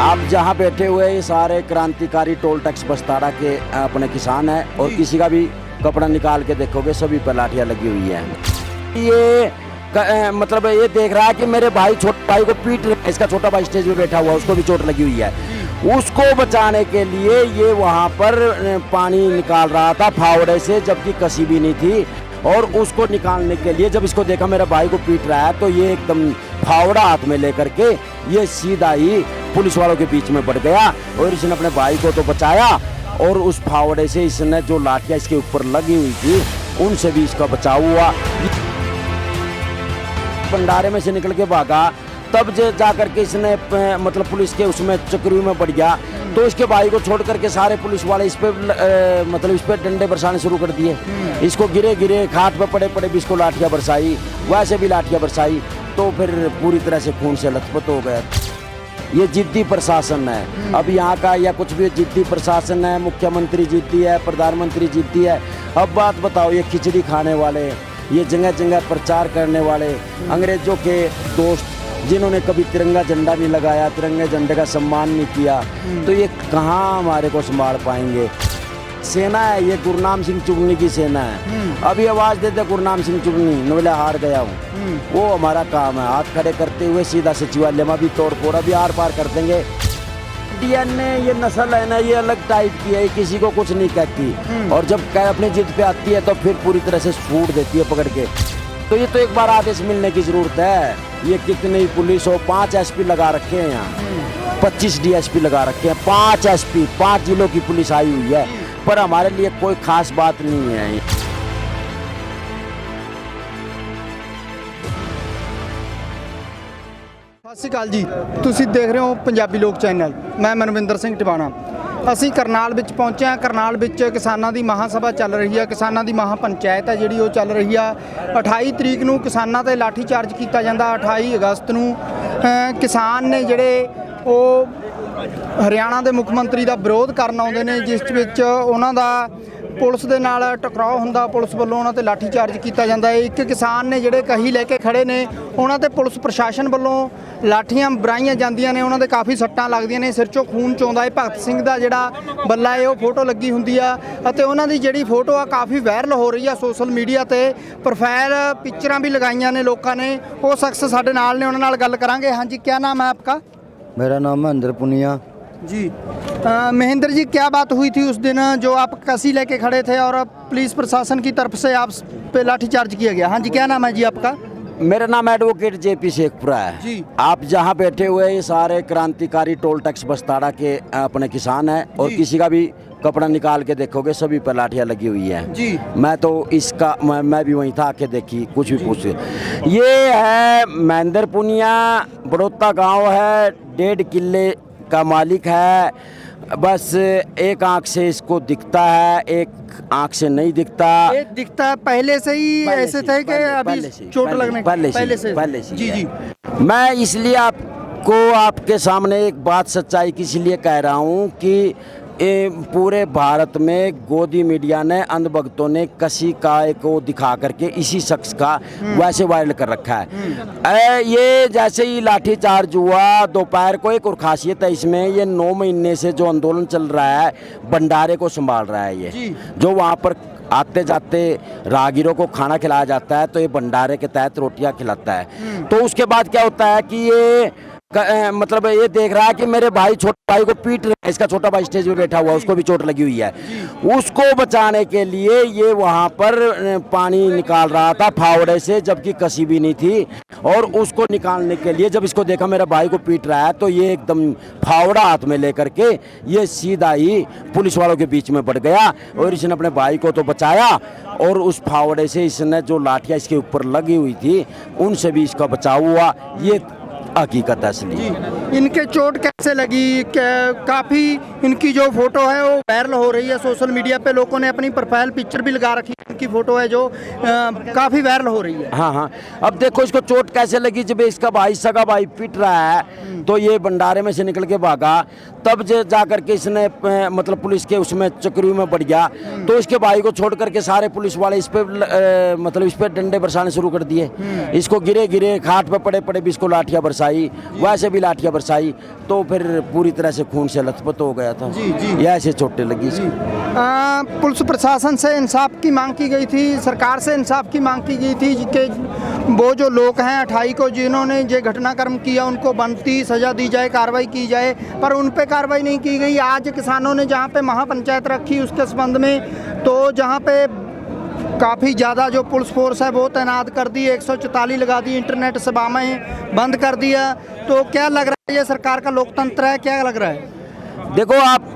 आप जहाँ बैठे हुए ये सारे क्रांतिकारी टोल टैक्स बस्तारा के अपने किसान हैं और किसी का भी कपड़ा निकाल के देखोगे सभी पर लाठियाँ लगी हुई हैं। ये मतलब ये देख रहा है कि मेरे भाई छोटे भाई को पीट रहे, इसका छोटा भाई स्टेज पे बैठा हुआ उसको भी चोट लगी हुई है। उसको बचाने के लिए ये वहाँ पर पानी निकाल रहा था फावड़े से, जबकि कसी भी नहीं थी। और उसको निकालने के लिए जब इसको देखा मेरा भाई को पीट रहा है तो ये एकदम फावड़ा हाथ में लेकर के ये सीधा ही पुलिस वालों के बीच में बढ़ गया और इसने अपने भाई को तो बचाया और उस फावड़े से इसने जो लाठियाँ इसके ऊपर लगी हुई थी उनसे भी इसका बचाव हुआ। भंडारे में से निकल के भागा, तब जा करके इसने मतलब पुलिस के उसमें चक्री में बढ़ गया तो इसके भाई को छोड़ करके सारे पुलिस वाले इस पे मतलब इस पे डंडे बरसाने शुरू कर दिए। इसको गिरे गिरे खाट पे पड़े पड़े भी इसको लाठियाँ बरसाई, वैसे भी लाठियाँ बरसाई तो फिर पूरी तरह से खून से लथपथ हो गया। ये जिद्दी प्रशासन है अब यहाँ का, या कुछ भी जिद्दी प्रशासन है। मुख्यमंत्री जिद्दी है, प्रधानमंत्री जिद्दी है। अब बात बताओ, ये खिचड़ी खाने वाले, ये जगह जगह प्रचार करने वाले अंग्रेजों के दोस्त जिन्होंने कभी तिरंगा झंडा नहीं लगाया, तिरंगे झंडे का सम्मान नहीं किया, तो ये कहाँ हमारे को संभाल पाएंगे। सेना है ये, गुरनाम सिंह चुगनी की सेना है। अभी आवाज देते गुरनाम सिंह चुगनी, नवला हार गया हूँ, वो हमारा काम है। हाथ खड़े करते हुए सीधा सचिवालय में भी तोड़ फोड़ अभी आर पार कर देंगे। ने ये नस्ल है ना, ये अलग टाइप की है, किसी को कुछ नहीं कहती और जब अपनी जिद पे आती है तो फिर पूरी तरह से छूट देती है पकड़ के। तो ये तो एक बार आदेश मिलने की जरूरत है। ये कितनी पुलिस हो, 5 एसपी लगा रखे हैं यहाँ, 25 डीएसपी लगा रखे हैं, 5 एसपी, 5 जिलों की पुलिस आई हुई है, पर हमारे लिए कोई खास बात नहीं है। ਸਤਿ ਸ਼੍ਰੀ ਅਕਾਲ ਜੀ, ਤੁਸੀਂ ਦੇਖ ਰਹੇ ਹੋ ਪੰਜਾਬੀ ਲੋਕ ਚੈਨਲ। ਮੈਂ ਮਨਵਿੰਦਰ ਸਿੰਘ ਟਿਵਾਣਾ। ਅਸੀਂ ਕਰਨਾਲ ਵਿੱਚ ਪਹੁੰਚੇ ਹਾਂ। ਕਰਨਾਲ ਵਿੱਚ ਕਿਸਾਨਾਂ ਦੀ ਮਹਾਂ ਸਭਾ ਚੱਲ ਰਹੀ ਹੈ, ਕਿਸਾਨਾਂ ਦੀ ਮਹਾਂ ਪੰਚਾਇਤ ਹੈ ਜਿਹੜੀ ਉਹ ਚੱਲ ਰਹੀ ਆ। 28 ਤਰੀਕ ਨੂੰ ਕਿਸਾਨਾਂ ਤੇ ਲਾਠੀ ਚਾਰਜ ਕੀਤਾ ਜਾਂਦਾ। 28 ਅਗਸਤ ਨੂੰ ਕਿਸਾਨ ਨੇ ਜਿਹੜੇ ਉਹ ਹਰਿਆਣਾ ਦੇ ਮੁੱਖ ਮੰਤਰੀ ਦਾ ਵਿਰੋਧ ਕਰਨ ਆਉਂਦੇ ਨੇ, ਜਿਸ ਵਿੱਚ ਉਹਨਾਂ ਦਾ ਪੁਲਿਸ ਦੇ ਨਾਲ ਟਕਰਾਅ ਹੁੰਦਾ। ਪੁਲਿਸ ਵੱਲੋਂ ਉਹਨਾਂ ਤੇ ਲਾਠੀ ਚਾਰਜ ਕੀਤਾ ਜਾਂਦਾ ਹੈ। ਇੱਕ ਕਿਸਾਨ ਨੇ ਜਿਹੜੇ ਕਹੀ ਲੈ ਕੇ ਖੜੇ ਨੇ, ਉਹਨਾਂ ਤੇ ਪੁਲਿਸ ਪ੍ਰਸ਼ਾਸਨ ਵੱਲੋਂ ਲਾਠੀਆਂ ਬਰਾਈਆਂ ਜਾਂਦੀਆਂ ਨੇ, ਉਹਨਾਂ ਦੇ ਕਾਫੀ ਸੱਟਾਂ ਲੱਗਦੀਆਂ ਨੇ, ਸਿਰ 'ਚੋਂ ਖੂਨ ਚੋਂਦਾ ਹੈ। ਭਗਤ ਸਿੰਘ ਦਾ ਜਿਹੜਾ ਬੱਲਾ ਹੈ ਉਹ ਫੋਟੋ ਲੱਗੀ ਹੁੰਦੀ ਆ ਅਤੇ ਉਹਨਾਂ ਦੀ ਜਿਹੜੀ ਫੋਟੋ ਆ ਕਾਫੀ ਵਾਇਰਲ ਹੋ ਰਹੀ ਆ ਸੋਸ਼ਲ ਮੀਡੀਆ ਤੇ। ਪ੍ਰੋਫਾਈਲ ਪਿਕਚਰਾਂ ਵੀ ਲਗਾਈਆਂ ਨੇ ਲੋਕਾਂ ਨੇ। ਉਹ ਸ਼ਖਸ ਸਾਡੇ ਨਾਲ ਨੇ, ਉਹਨਾਂ ਨਾਲ ਗੱਲ ਕਰਾਂਗੇ। ਹਾਂਜੀ, क्या नाम है आपका? मेरा नाम है महेंद्र पुनिया जी। महेंद्र जी, क्या बात हुई थी उस दिन जो आप कसी लेके खड़े थे और पुलिस प्रशासन की तरफ से आप पे लाठीचार्ज किया गया? हाँ जी, क्या नाम है जी आपका? मेरा नाम एडवोकेट जेपी शेखपुरा है जी। आप जहाँ बैठे हुए ये सारे क्रांतिकारी टोल टैक्स बस्तारा के अपने किसान हैं और किसी का भी कपड़ा निकाल के देखोगे सभी पर लाठियाँ लगी हुई हैं जी। मैं तो इसका मैं भी वहीं था, आके देखी, कुछ भी पूछ। ये है महेंद्र पुनिया, बड़ौता गांव है, 1.5 किले का मालिक है। बस एक आंख से इसको दिखता है, एक आंख से नहीं दिखता। एक दिखता है पहले से ही ऐसे थे कि अभी चोट लगने पहले से जी जी। मैं इसलिए आपको आपके सामने एक बात सच्चाई की इसलिए कह रहा हूँ कि पूरे भारत में गोदी मीडिया ने, अंधभक्तों ने कसी काय को दिखा करके इसी शख्स का वैसे वायरल कर रखा है। ये जैसे ही लाठीचार्ज हुआ दोपहर को, एक और खासियत है इसमें, ये 9 महीने से जो आंदोलन चल रहा है भंडारे को संभाल रहा है। ये जो वहाँ पर आते जाते राहगीरों को खाना खिलाया जाता है तो ये भंडारे के तहत रोटियां खिलाता है। तो उसके बाद क्या होता है कि ये मतलब ये देख रहा है कि मेरे भाई छोटे भाई को पीट रहे, इसका छोटा भाई स्टेज पे बैठा हुआ उसको भी चोट लगी हुई है। उसको बचाने के लिए ये वहाँ पर पानी निकाल रहा था फावड़े से, जबकि कसी भी नहीं थी। और उसको निकालने के लिए जब इसको देखा मेरा भाई को पीट रहा है तो ये एकदम फावड़ा हाथ में लेकर के ये सीधा ही पुलिस वालों के बीच में बढ़ गया और इसने अपने भाई को तो बचाया और उस फावड़े से इसने जो लाठियाँ इसके ऊपर लगी हुई थी उनसे भी इसका बचाव हुआ। ये हकीकत है असली। इनके चोट कैसे लगी? काफ़ी इनकी जो फोटो है वो वायरल हो रही है सोशल मीडिया पे। लोगों ने अपनी प्रोफाइल पिक्चर भी लगा रखी है, इनकी फोटो है जो काफ़ी वायरल हो रही है। हाँ हाँ, अब देखो इसको चोट कैसे लगी। जब इसका भाई सगा भाई पीट रहा है तो ये भंडारे में से निकल के भागा, तब जा करके इसने मतलब पुलिस के उसमें चक्री में पड़ गया। तो इसके भाई को छोड़ करके सारे पुलिस वाले इस पे मतलब इस पे डंडे बरसाने शुरू कर दिए। इसको गिरे खाट पे पड़े पड़े भी इसको लाठियां बरसाई, वैसे भी लाठियां बरसाई। तो फिर पूरी तरह से खून से लथपथ हो गया था। ये ऐसे चोटें लगी इसको। पुलिस प्रशासन से इंसाफ की मांग की गई थी, सरकार से इंसाफ की मांग की गई थी कि वो जो लोग हैं 28 को जिन्होंने ये घटनाक्रम किया उनको बनती सजा दी जाए, कार्रवाई की जाए, पर उन पे कार्रवाई नहीं की गई। आज किसानों ने जहाँ पे महापंचायत रखी उसके संबंध में, तो जहाँ पे काफ़ी ज़्यादा जो पुलिस फोर्स है वो तैनात कर दी, 144 लगा दी, इंटरनेट सेवाएं बंद कर दिया। तो क्या लग रहा है, ये सरकार का लोकतंत्र है, क्या लग रहा है? देखो, आप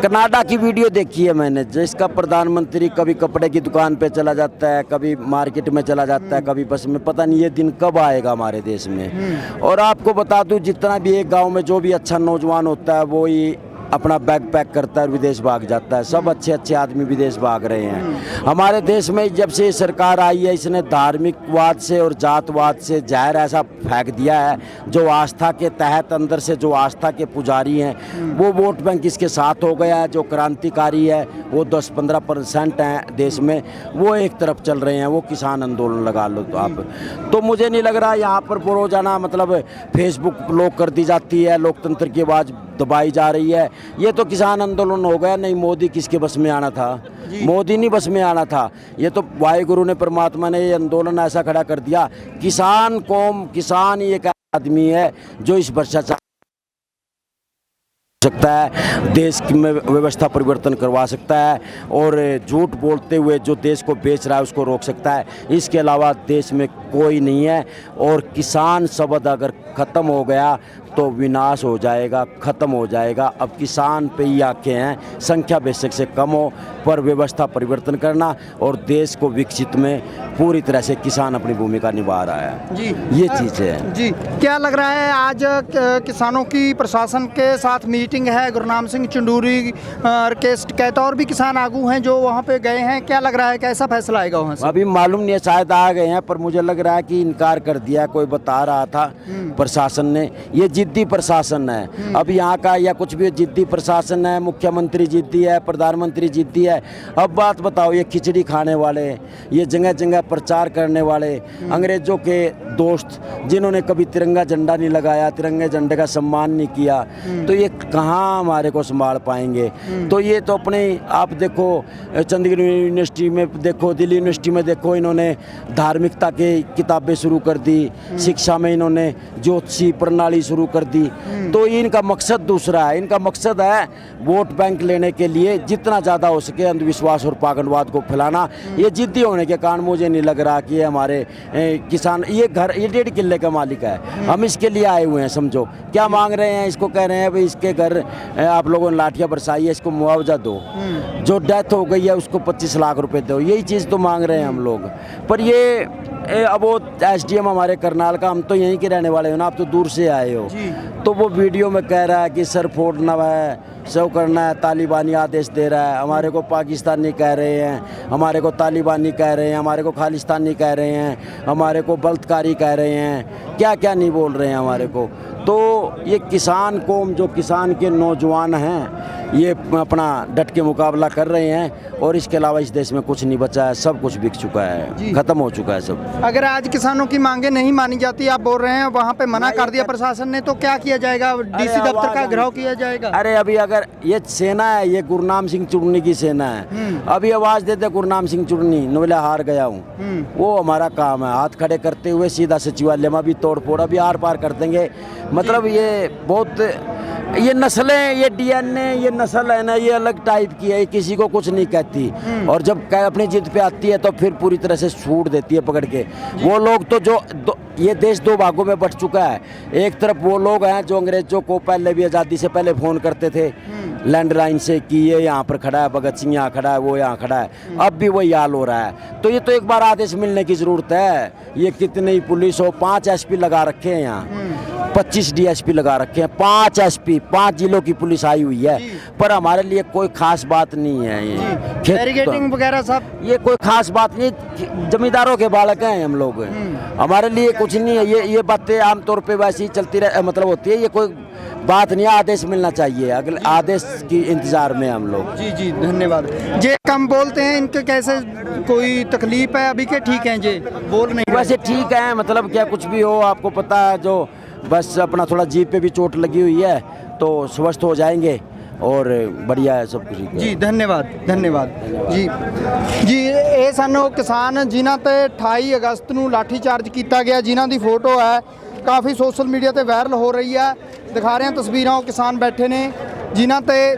कनाडा की वीडियो देखी है मैंने, जिसका प्रधानमंत्री कभी कपड़े की दुकान पे चला जाता है, कभी मार्केट में चला जाता है, कभी बस में, पता नहीं ये दिन कब आएगा हमारे देश में। और आपको बता दूं, जितना भी एक गांव में जो भी अच्छा नौजवान होता है वो ही अपना बैग पैक करता है और विदेश भाग जाता है। सब अच्छे अच्छे आदमी विदेश भाग रहे हैं। हमारे देश में जब से सरकार आई है, इसने धार्मिकवाद से और जातवाद से जहर ऐसा फेंक दिया है। जो आस्था के तहत अंदर से जो आस्था के पुजारी हैं वो वोट बैंक इसके साथ हो गया है। जो क्रांतिकारी है वो 10-15% हैं देश में, वो एक तरफ चल रहे हैं। वो किसान आंदोलन लगा लो तो आप, तो मुझे नहीं लग रहा यहाँ पर रोजाना मतलब फेसबुक ब्लॉक कर दी जाती है, लोकतंत्र की आवाज़ दबाई जा रही है। ये तो किसान आंदोलन हो गया। नहीं, मोदी किसके बस में आना था? मोदी नहीं बस में आना था। ये तो वाहिगुरु ने, परमात्मा ने ये आंदोलन ऐसा खड़ा कर दिया। किसान कौम, किसान ही एक आदमी है जो इस भ्रष्टाचार सकता है, देश में व्यवस्था परिवर्तन करवा सकता है, और झूठ बोलते हुए जो देश को बेच रहा है उसको रोक सकता है। इसके अलावा देश में कोई नहीं है। और किसान शब्द अगर ख़त्म हो गया तो विनाश हो जाएगा, ख़त्म हो जाएगा। अब किसान पे ही आके हैं, संख्या बेशक से कम हो, पर व्यवस्था परिवर्तन करना और देश को विकसित में पूरी तरह से किसान अपनी भूमिका निभा रहा है जी। ये चीज़ है जी। क्या लग रहा है, आज किसानों की प्रशासन के साथ मीटिंग है, गुरनाम सिंह चंदूरी, राकेश टिकैत और भी किसान आगू हैं जो वहाँ पे गए हैं, क्या लग रहा है कैसा फैसला आएगा वहाँ से? अभी मालूम नहीं है, शायद आ गए हैं, पर मुझे लग रहा है कि इनकार कर दिया। कोई बता रहा था प्रशासन ने, ये जिद्दी प्रशासन है। अब यहाँ का या कुछ भी जिद्दी प्रशासन है, मुख्यमंत्री जिद्दी है, प्रधानमंत्री जिद्दी है। अब बात बताओ, ये खिचड़ी खाने वाले, ये जगह जगह प्रचार करने वाले अंग्रेजों के दोस्त, जिन्होंने कभी तिरंगा झंडा नहीं लगाया, तिरंगे झंडे का सम्मान नहीं किया, तो ये कहाँ हमारे को संभाल पाएंगे? तो ये तो अपने, आप देखो चंडीगढ़ यूनिवर्सिटी में देखो, दिल्ली यूनिवर्सिटी में देखो, इन्होंने धार्मिकता की किताबें शुरू कर दी, शिक्षा में इन्होंने ज्योतिषी प्रणाली शुरू कर दी। तो इनका मकसद दूसरा है। इनका मकसद है वोट बैंक लेने के लिए जितना ज़्यादा हो सके अंधविश्वास और पाखंडवाद को फैलाना। ये जिद्दी होने के कारण मुझे नहीं लग रहा कि ये हमारे किसान, ये घर, ये 1.5 किल्ले का मालिक है, हम इसके लिए आए हुए हैं। समझो क्या मांग रहे हैं, इसको कह रहे हैं भाई इसके घर आप लोगों ने लाठियाँ बरसाई है, इसको मुआवजा दो, जो डेथ हो गई है उसको 25 लाख रुपए दो। यही चीज़ तो मांग रहे हैं हम लोग। पर ये अब वो SDM हमारे करनाल का, हम तो यहीं के रहने वाले हो ना, आप तो दूर से आए हो, तो वो वीडियो में कह रहा है कि सर फोड़ना है, शव करना है, तालिबानी आदेश दे रहा है। हमारे को पाकिस्तानी कह रहे हैं, हमारे को तालिबानी कह रहे हैं, हमारे को खालिस्तानी कह रहे हैं, हमारे को बलात्कारी कह रहे हैं, क्या क्या नहीं बोल रहे हैं हमारे को। तो ये किसान कौम, जो किसान के नौजवान हैं, ये अपना डट के मुकाबला कर रहे हैं। और इसके अलावा इस देश में कुछ नहीं बचा है, सब कुछ बिक चुका है, खत्म हो चुका है सब। अगर आज किसानों की मांगे नहीं मानी जाती, आप बोल रहे हैं वहाँ पे मना कर दिया प्रशासन ने, तो क्या किया जाएगा? DC दफ्तर का घेराव किया जाएगा? अरे अभी अगर ये सेना है, ये गुरनाम सिंह चुड़नी की सेना है, अभी आवाज देते गुरनाम सिंह चुड़नी, नोले हार गया हूँ, वो हमारा काम है। हाथ खड़े करते हुए सीधा सचिवालय में भी तोड़ फोड़ अभी आर पार कर देंगे। मतलब ये बहुत, ये नस्लें, ये DNA, ये नस्ल है ना, ये अलग टाइप की है, किसी को कुछ नहीं कहती। और जब अपनी जिद पे आती है तो फिर पूरी तरह से छूट देती है पकड़ के। वो लोग तो जो ये देश 2 भागों में बट चुका है। एक तरफ वो लोग हैं जो अंग्रेजों को पहले भी आज़ादी से पहले फ़ोन करते थे लैंडलाइन से कि ये यहाँ पर खड़ा है, भगत सिंह यहाँ खड़ा है, वो यहाँ खड़ा है। अब भी वही हाल हो रहा है। तो ये तो एक बार आदेश मिलने की ज़रूरत है। ये कितनी पुलिस हो, 5 SP लगा रखे हैं यहाँ, 25 डीएसपी लगा रखे हैं, 5 एसपी, 5 जिलों की पुलिस आई हुई है, पर हमारे लिए कोई खास बात नहीं है। ये बैरिकेडिंग वगैरह सब ये कोई खास बात नहीं, जमींदारों के बालक हैं हम लोग, हमारे लिए कुछ नहीं है। ये बातें आमतौर पे वैसे ही चलती मतलब होती है, ये कोई बात नहीं है। आदेश मिलना चाहिए, अगले आदेश की इंतजार में हम लोग। जी जी धन्यवाद। जे कम बोलते हैं, इनके कैसे कोई तकलीफ है अभी के? ठीक है जी, बोल नहीं रहे। वैसे ठीक है, मतलब क्या कुछ भी हो, आपको पता है, जो बस अपना थोड़ा जीभ पे भी चोट लगी हुई है, तो स्वस्थ हो जाएंगे और बढ़िया है सब कुछ। जी धन्यवाद ਧੰਨਵਾਦ ਜੀ। ਜੀ ਇਹ ਸਨ ਉਹ ਕਿਸਾਨ ਜਿਨ੍ਹਾਂ ਤੇ 28 ਅਗਸਤ ਨੂੰ ਲਾਠੀ ਚਾਰਜ ਕੀਤਾ ਗਿਆ, ਜਿਨ੍ਹਾਂ ਦੀ ਫੋਟੋ ਹੈ ਕਾਫੀ ਸੋਸ਼ਲ ਮੀਡੀਆ ਤੇ ਵਾਇਰਲ ਹੋ ਰਹੀ ਹੈ। ਦਿਖਾ ਰਹੇ ਹਾਂ ਤਸਵੀਰਾਂ, ਉਹ ਕਿਸਾਨ ਬੈਠੇ ਨੇ ਜਿਨ੍ਹਾਂ ਤੇ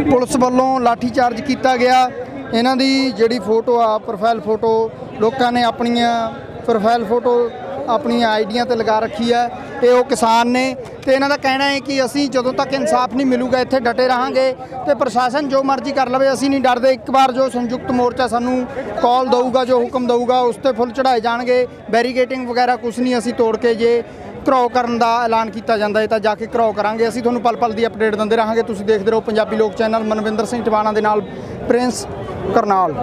ਪੁਲਿਸ ਵੱਲੋਂ ਲਾਠੀ ਚਾਰਜ ਕੀਤਾ ਗਿਆ। ਇਹਨਾਂ ਦੀ ਜਿਹੜੀ ਫੋਟੋ ਆ, ਪ੍ਰੋਫਾਈਲ ਫੋਟੋ, ਲੋਕਾਂ ਨੇ ਆਪਣੀਆਂ ਪ੍ਰੋਫਾਈਲ ਫੋਟੋ ਆਪਣੀਆਂ ਆਈਡੀਆਂ ਤੇ ਲਗਾ ਰੱਖੀ ਹੈ। ਇਹ ਉਹ ਕਿਸਾਨ ਨੇ ਤੇ ਇਹਨਾਂ ਦਾ ਕਹਿਣਾ ਹੈ ਕਿ ਅਸੀਂ ਜਦੋਂ ਤੱਕ ਇਨਸਾਫ ਨਹੀਂ ਮਿਲੂਗਾ ਇੱਥੇ ਡਟੇ ਰਹਾਂਗੇ ਤੇ ਪ੍ਰਸ਼ਾਸਨ ਜੋ ਮਰਜ਼ੀ ਕਰ ਲਵੇ, ਅਸੀਂ ਨਹੀਂ ਡਰਦੇ। ਇੱਕ ਵਾਰ ਜੋ ਸੰਯੁਕਤ ਮੋਰਚਾ ਸਾਨੂੰ ਕਾਲ ਦਊਗਾ, ਜੋ ਹੁਕਮ ਦਊਗਾ, ਉਸ ਤੇ ਫੁੱਲ ਚੜਾਏ ਜਾਣਗੇ। ਬੈਰੀਕੇਟਿੰਗ ਵਗੈਰਾ ਕੁਝ ਨਹੀਂ ਅਸੀਂ ਤੋੜ ਕੇ, ਜੇ ਘਰਾਓ ਕਰਨ ਦਾ ਐਲਾਨ ਕੀਤਾ ਜਾਂਦਾ ਹੈ ਤਾਂ ਜਾ ਕੇ ਘਰਾਓ ਕਰਾਂਗੇ। ਅਸੀਂ ਤੁਹਾਨੂੰ ਪਲ ਪਲ ਦੀ ਅਪਡੇਟ ਦਿੰਦੇ ਰਹਾਂਗੇ। ਤੁਸੀਂ ਦੇਖਦੇ ਰਹੋ ਪੰਜਾਬੀ ਲੋਕ ਚੈਨਲ। ਮਨਵਿੰਦਰ ਸਿੰਘ ਟਿਵਾਣਾ ਦੇ ਨਾਲ ਪ੍ਰਿੰਸ ਕਰਨਾਲ।